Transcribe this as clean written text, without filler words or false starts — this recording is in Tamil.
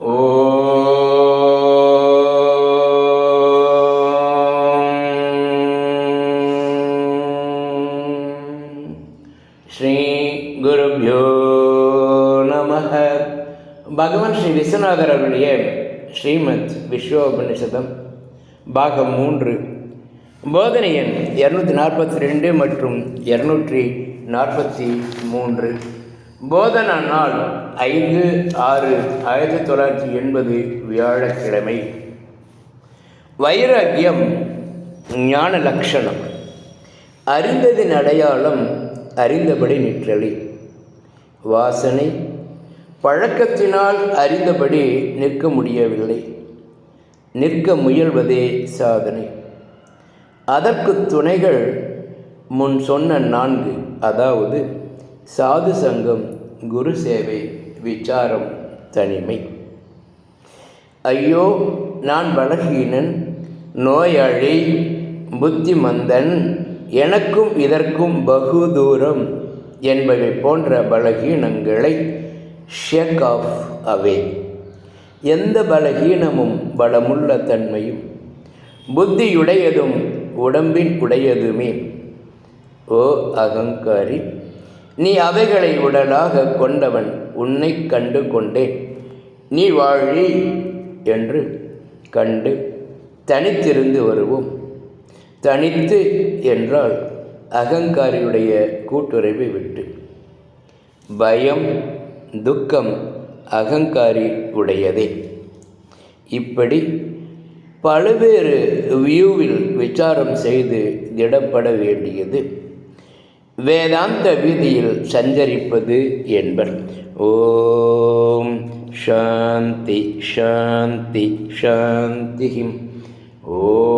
ஸ்ரீ குருப்யோ நமஹ. பகவான் ஸ்ரீ விஸ்வநாதர் அவருடைய ஸ்ரீமத் விஸ்வோபனிஷதம் பாகம் 3 போதனை எண் 242 மற்றும் 243. போதனா நாள் 5/6/1980 வியாழக்கிழமை. வைராக்கியம் ஞான லக்ஷணம். அறிந்ததின் அடையாளம் அறிந்தபடி நிற்றலி. வாசனை பழக்கத்தினால் அறிந்தபடி நிற்க முடியவில்லை. நிற்க முயல்வதே சாதனை. அதற்கு துணைகள் முன் சொன்ன 4, அதாவது சாது சங்கம், குரு சேவை, விசாரம், தனிமை. ஐயோ, நான் பலகீனன், நோயாளி, புத்திமந்தன், எனக்கும் இதற்கும் பகு தூரம் என்பவை போன்ற பலகீனங்களை ஷேக் ஆஃப் அவே. எந்த பலகீனமும் பலமுள்ள தன்மையும் புத்தியுடையதும் உடம்பின் உடையதுமே. ஓ அகங்காரி, நீ அவைகளை உடலாக கொண்டவன். உன்னை கண்டு கொண்டேன். நீ வாழி என்று கண்டு தனித்திருந்து வருவோம். தனித்து என்றால் அகங்காரியுடைய கூட்டுறவை விட்டு. பயம், துக்கம் அகங்காரி உடையதே. இப்படி பல்வேறு வியூவில் விசாரம் செய்து திடப்பட வேண்டியது வேதாந்த வீதியில் சஞ்சரிப்பது என்பர். ஓம் சாந்தி சாந்தி சாந்தி. ஓம்